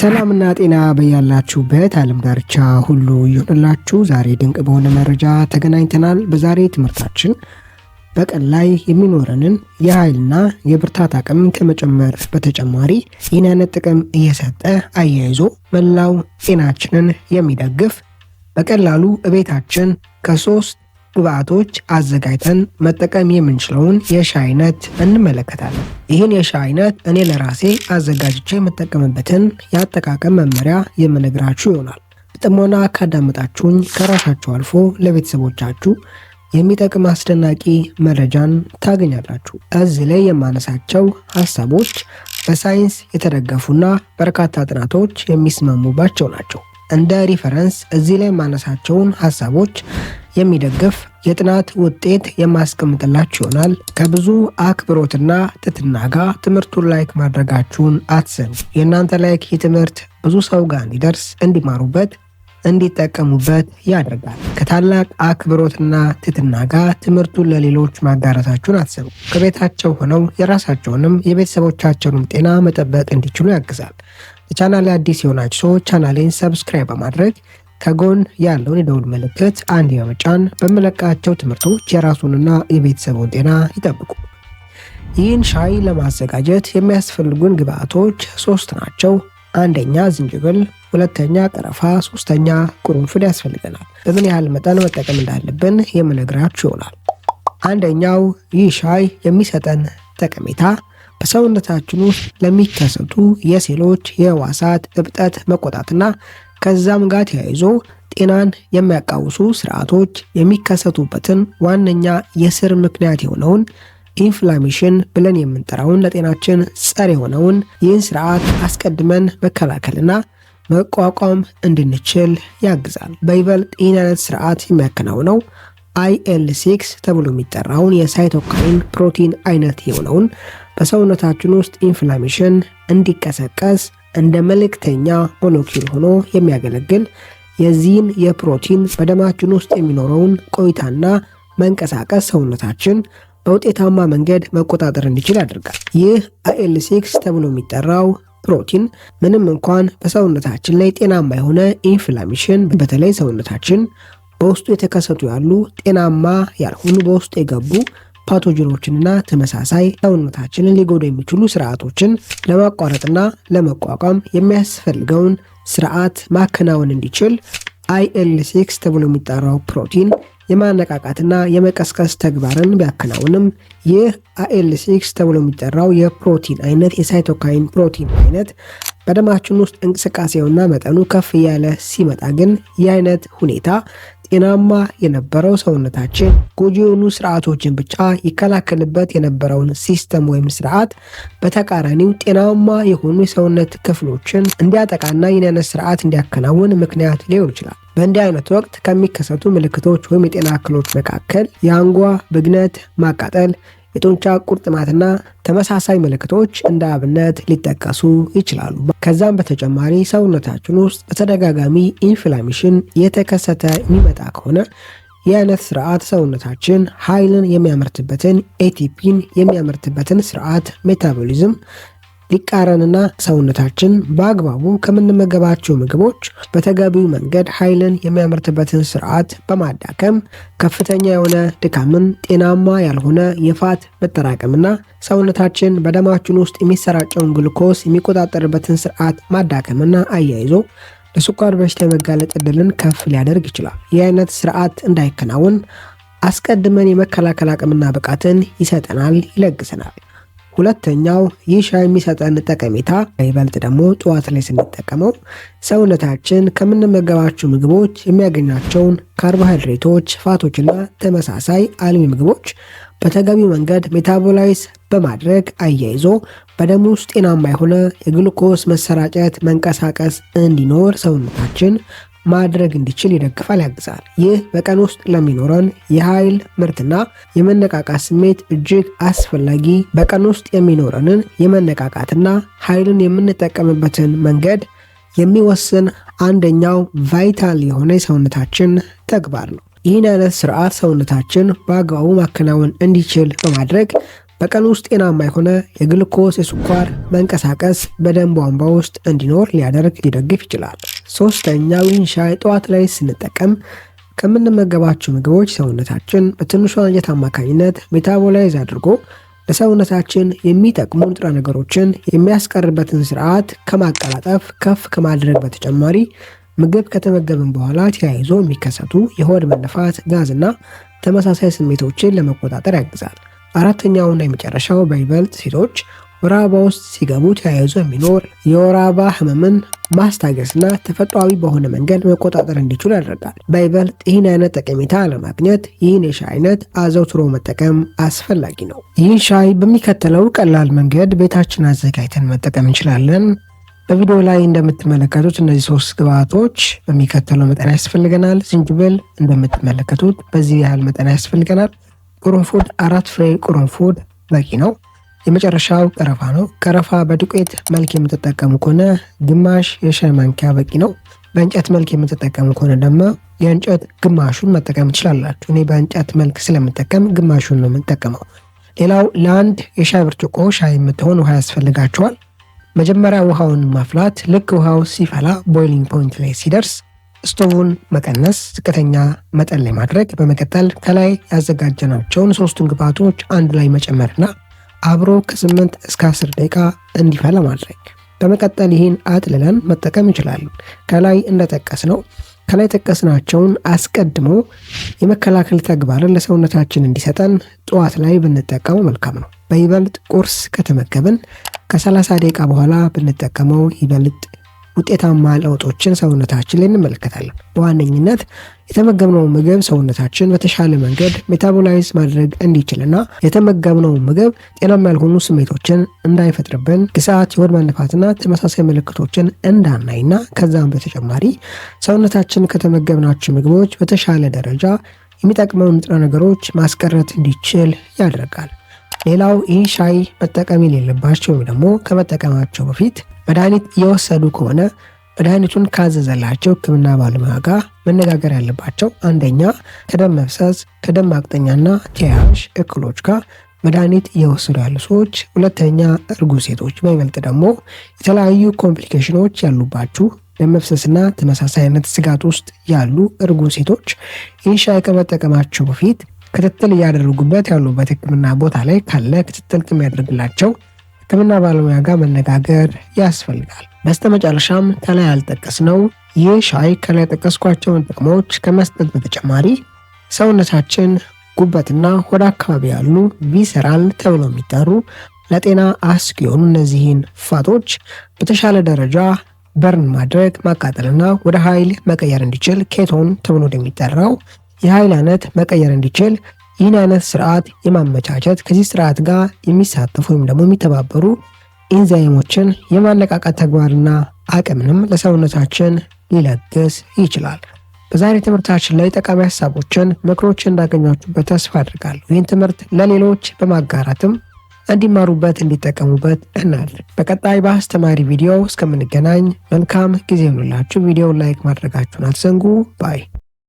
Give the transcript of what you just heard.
ሰላምና ጤና በያላችሁበት ዓለም ዳርቻ ሁሉ ይሁንላችሁ። ዛሬ ድንቅ በሆነ መረጃ ተገናኝተናል። በዛሬ ትምህርታችን በቀን ላይ የሚኖረንን የኃይልና የብርታት አቅም ከመጨመር በተጨማሪ ይህን አይነት ጥቅም እየሰጠ አያይዞ መላው ጤናችንን የሚደግፍ በቀላሉ እቤታችን ከ3 ግብአቶች አዘጋጅተን መጠቀም የምንችለውን የሻይ አይነት እንመለከታለን። ይህን የሻይ አይነት እኔ ለራሴ አዘጋጅቼ የምጠቀምበትን የአጠቃቀም መመሪያ የምነግራችሁ ይሆናል። በጥሞና ካዳመጣችሁኝ ከራሳችሁ አልፎ ለቤተሰቦቻችሁ የሚጠቅም አስደናቂ መረጃን ታገኛላችሁ። እዚህ ላይ የማነሳቸው ሀሳቦች በሳይንስ የተደገፉና በርካታ ጥናቶች የሚስማሙባቸው ናቸው። እንደ ሪፈረንስ እዚህ ላይ የማነሳቸውን ሀሳቦች የሚደግፍ የጥናት ውጤት የማስቀምጥላችሁ ይሆናል። ከብዙ አክብሮትና ትህትና ጋር ትምህርቱን ላይክ ማድረጋችሁን አትዘንጉ። የእናንተ ላይክ የትምህርት ብዙ ሰው ጋር እንዲደርስ፣ እንዲማሩበት፣ እንዲጠቀሙበት ያደርጋል። ከታላቅ አክብሮትና ትህትና ጋር ትምህርቱን ለሌሎች ማጋራታችሁን አትዘንጉ። ከቤታቸው ሆነው የራሳቸውንም የቤተሰቦቻቸውንም ጤና መጠበቅ እንዲችሉ ያግዛል። ለቻናሌ አዲስ የሆናችሁ ሰዎች ቻናሌን ሰብስክራይብ በማድረግ ከጎን ያለውን የደውል ምልክት አንድ በመጫን በመለቃቸው ትምህርቶች የራሱንና የቤተሰቡን ጤና ይጠብቁ። ይህን ሻይ ለማዘጋጀት የሚያስፈልጉን ግብአቶች 3 ናቸው። አንደኛ ዝንጅብል፣ ሁለተኛ ቀረፋ፣ ሶስተኛ ቁርንፉድ ያስፈልገናል። በምን ያህል መጠን መጠቀም እንዳለብን የምነግራችሁ ይሆናል። አንደኛው ይህ ሻይ የሚሰጠን ጠቀሜታ በሰውነታችን ውስጥ ለሚከሰቱ የሴሎች የህዋሳት እብጠት መቆጣትና ከዛም ጋር ተያይዞ ጤናን የሚያቃውሱ ስርዓቶች የሚከሰቱበትን ዋነኛ የስር ምክንያት የሆነውን ኢንፍላሜሽን ብለን የምንጠራውን ለጤናችን ጸር የሆነውን ይህን ስርዓት አስቀድመን መከላከልና መቋቋም እንድንችል ያግዛል። በይበልጥ ይህን አይነት ስርዓት የሚያከናውነው IL-6 ተብሎ የሚጠራውን የሳይቶካይን ፕሮቲን አይነት የሆነውን በሰውነታችን ውስጥ ኢንፍላሜሽን እንዲቀሰቀስ እንደ መልእክተኛ ሞለኪውል ሆኖ የሚያገለግል የዚህን የፕሮቲን በደማችን ውስጥ የሚኖረውን ቆይታና መንቀሳቀስ ሰውነታችን በውጤታማ መንገድ መቆጣጠር እንዲችል ያደርጋል። ይህ IL-6 ተብሎ የሚጠራው ፕሮቲን ምንም እንኳን በሰውነታችን ላይ ጤናማ የሆነ ኢንፍላሜሽን በተለይ ሰውነታችን በውስጡ የተከሰቱ ያሉ ጤናማ ያልሆኑ በውስጡ የገቡ ፓቶጂኖችንና ተመሳሳይ ሰውነታችንን ሊጎዱ የሚችሉ ስርዓቶችን ለማቋረጥና ለመቋቋም የሚያስፈልገውን ስርዓት ማከናወን እንዲችል IL-6 ተብሎ የሚጠራው ፕሮቲን የማነቃቃትና የመቀስቀስ ተግባርን ቢያከናውንም ይህ IL-6 ተብሎ የሚጠራው የፕሮቲን አይነት የሳይቶካይን ፕሮቲን አይነት በደማችን ውስጥ እንቅስቃሴውና መጠኑ ከፍ እያለ ሲመጣ ግን ይህ አይነት ሁኔታ ጤናማ የነበረው ሰውነታችን ጎጂ የሆኑ ስርዓቶችን ብቻ ይከላከልበት የነበረውን ሲስተም ወይም ስርዓት በተቃራኒው ጤናማ የሆኑ የሰውነት ክፍሎችን እንዲያጠቃና ይህን አይነት ስርዓት እንዲያከናውን ምክንያት ሊሆን ይችላል። በእንዲህ አይነት ወቅት ከሚከሰቱ ምልክቶች ወይም የጤና እክሎች መካከል የአንጓ ብግነት፣ ማቃጠል፣ የጡንቻ ቁርጥማትና ተመሳሳይ ምልክቶች እንደ አብነት ሊጠቀሱ ይችላሉ። ከዛም በተጨማሪ ሰውነታችን ውስጥ በተደጋጋሚ ኢንፍላሜሽን የተከሰተ የሚመጣ ከሆነ ይህ አይነት ስርዓት ሰውነታችን ኃይልን የሚያመርትበትን ATPን የሚያመርትበትን ስርዓት ሜታቦሊዝም ሊቃረንና ሰውነታችን በአግባቡ ከምንመገባቸው ምግቦች በተገቢው መንገድ ኃይልን የሚያመርትበትን ስርዓት በማዳከም ከፍተኛ የሆነ ድካምን፣ ጤናማ ያልሆነ የፋት መጠራቀምና ሰውነታችን በደማችን ውስጥ የሚሰራጨውን ግሉኮስ የሚቆጣጠርበትን ስርዓት ማዳከምና አያይዞ ለስኳር በሽታ የመጋለጥ ዕድልን ከፍ ሊያደርግ ይችላል። ይህ አይነት ስርዓት እንዳይከናወን አስቀድመን የመከላከል አቅምና ብቃትን ይሰጠናል፣ ይለግሰናል። ሁለተኛው ይህ ሻይ የሚሰጠን ጠቀሜታ ይበልጥ ደግሞ ጠዋት ላይ ስንጠቀመው ሰውነታችን ከምንመገባቸው ምግቦች የሚያገኛቸውን ካርቦሃይድሬቶች፣ ፋቶችና ተመሳሳይ አልሚ ምግቦች በተገቢው መንገድ ሜታቦላይዝ በማድረግ አያይዞ በደም ውስጥ ጤናማ የሆነ የግሉኮስ መሰራጨት መንቀሳቀስ እንዲኖር ሰውነታችን ማድረግ እንዲችል ይደግፋል፣ ያግዛል። ይህ በቀን ውስጥ ለሚኖረን የኃይል ምርትና የመነቃቃት ስሜት እጅግ አስፈላጊ በቀን ውስጥ የሚኖረንን የመነቃቃትና ኃይልን የምንጠቀምበትን መንገድ የሚወስን አንደኛው ቫይታል የሆነ የሰውነታችን ተግባር ነው። ይህን አይነት ስርዓት ሰውነታችን በአግባቡ ማከናወን እንዲችል በማድረግ በቀን ውስጥ ጤናማ የሆነ የግሉኮስ የስኳር መንቀሳቀስ በደም ቧንቧ ውስጥ እንዲኖር ሊደግፍ ይችላል። ሶስተኛው ይህን ሻይ ጠዋት ላይ ስንጠቀም ከምንመገባቸው ምግቦች ሰውነታችን በትንሿ አንጀት አማካኝነት ሜታቦላይዝ አድርጎ ለሰውነታችን የሚጠቅሙ ንጥረ ነገሮችን የሚያስቀርበትን ስርዓት ከማቀላጠፍ ከፍ ከማድረግ በተጨማሪ ምግብ ከተመገብን በኋላ ተያይዞ የሚከሰቱ የሆድ መነፋት፣ ጋዝና ተመሳሳይ ስሜቶችን ለመቆጣጠር ያግዛል። አራተኛውና የመጨረሻው በይበልጥ ሴቶች ወር አበባ ውስጥ ሲገቡ ተያይዞ የሚኖር የወር አበባ ህመምን ማስታገስና ተፈጥሯዊ በሆነ መንገድ መቆጣጠር እንዲችሉ ያደርጋል። በይበልጥ ይህን አይነት ጠቀሜታ ለማግኘት ይህን የሻይ አይነት አዘውትሮ መጠቀም አስፈላጊ ነው። ይህን ሻይ በሚከተለው ቀላል መንገድ ቤታችን አዘጋጅተን መጠቀም እንችላለን። በቪዲዮ ላይ እንደምትመለከቱት እነዚህ 3 ግብአቶች በሚከተለው መጠን ያስፈልገናል። ዝንጅብል እንደምትመለከቱት በዚህ ያህል መጠን ያስፈልገናል። ቅርንፉድ 4 ፍሬ ቅርንፉድ በቂ ነው። የመጨረሻው ቀረፋ ነው። ቀረፋ በዱቄት መልክ የምትጠቀሙ ከሆነ ግማሽ የሻይ ማንኪያ በቂ ነው። በእንጨት መልክ የምትጠቀሙ ከሆነ ደግሞ የእንጨት ግማሹን መጠቀም ትችላላችሁ። እኔ በእንጨት መልክ ስለምጠቀም ግማሹን ነው የምጠቀመው። ሌላው ለአንድ የሻይ ብርጭቆ ሻይ የምትሆን ውሃ ያስፈልጋቸዋል። መጀመሪያ ውሃውን ማፍላት፣ ልክ ውሃው ሲፈላ ቦይሊንግ ፖይንት ላይ ሲደርስ ስቶቭን መቀነስ፣ ዝቅተኛ መጠን ላይ ማድረግ፣ በመቀጠል ከላይ ያዘጋጀናቸውን 3ቱን ግብአቶች አንድ ላይ መጨመርና አብሮ ከ8 እስከ 10 ደቂቃ እንዲፈላ ማድረግ። በመቀጠል ይህን አጥልለን መጠቀም እንችላለን። ከላይ ጠቀስናቸውን አስቀድሞ የመከላከል ተግባርን ለሰውነታችን እንዲሰጠን ጠዋት ላይ ብንጠቀመው መልካም ነው። በይበልጥ ቁርስ ከተመገብን ከ30 ደቂቃ በኋላ ብንጠቀመው ይበልጥ ውጤታማ ለውጦችን ሰውነታችን ላይ እንመለከታለን። በዋነኝነት የተመገብነው ምግብ ሰውነታችን በተሻለ መንገድ ሜታቦላይዝ ማድረግ እንዲችልና የተመገብነው ምግብ ጤናማ ያልሆኑ ስሜቶችን እንዳይፈጥርብን፣ ግሳት፣ የሆድ መነፋትና ተመሳሳይ ምልክቶችን እንዳናይና ከዛም በተጨማሪ ሰውነታችን ከተመገብናቸው ምግቦች በተሻለ ደረጃ የሚጠቅመውን ንጥረ ነገሮች ማስቀረት እንዲችል ያደርጋል። ሌላው ይህ ሻይ መጠቀም የሌለባቸው ወይም ደግሞ ከመጠቀማቸው በፊት መድኃኒት እየወሰዱ ከሆነ መድኃኒቱን ካዘዘላቸው ሕክምና ባለሙያ ጋር መነጋገር ያለባቸው፣ አንደኛ ከደም መፍሰስ፣ ከደም ማቅጠኛና ተያያዥ እክሎች ጋር መድኃኒት እየወሰዱ ያሉ ሰዎች፣ ሁለተኛ እርጉዝ ሴቶች፣ በይበልጥ ደግሞ የተለያዩ ኮምፕሊኬሽኖች ያሉባችሁ ደም መፍሰስና ተመሳሳይ አይነት ስጋት ውስጥ ያሉ እርጉዝ ሴቶች ይህ ሻይ ከመጠቀማቸው በፊት ክትትል እያደረጉበት ያሉበት ሕክምና ቦታ ላይ ካለ ክትትል ከሚያደርግላቸው ሕክምና ባለሙያ ጋር መነጋገር ያስፈልጋል። በስተመጨረሻም ከላይ ያልጠቀስነው ይህ ሻይ ከላይ ጠቀስኳቸውን ጥቅሞች ከመስጠት በተጨማሪ ሰውነታችን ጉበትና ሆድ አካባቢ ያሉ ቪሰራል ተብለው የሚጠሩ ለጤና አስጊ የሆኑ እነዚህን ፋቶች በተሻለ ደረጃ በርን ማድረግ ማቃጠልና ወደ ኃይል መቀየር እንዲችል ኬቶን ተብሎ እንደሚጠራው የኃይል አይነት መቀየር እንዲችል ይህን አይነት ስርዓት የማመቻቸት ከዚህ ስርዓት ጋር የሚሳተፉ ወይም ደግሞ የሚተባበሩ ኢንዛይሞችን የማነቃቃት ተግባርና አቅምንም ለሰውነታችን ሊለግስ ይችላል። በዛሬ ትምህርታችን ላይ ጠቃሚ ሀሳቦችን፣ ምክሮችን እንዳገኛችሁበት ተስፋ አድርጋለሁ። ይህን ትምህርት ለሌሎች በማጋራትም እንዲማሩበት እንዲጠቀሙበት እናድርግ። በቀጣይ በአስተማሪ ቪዲዮ እስከምንገናኝ መልካም ጊዜ ይሁንላችሁ። ቪዲዮውን ላይክ ማድረጋችሁን አትዘንጉ። ባይ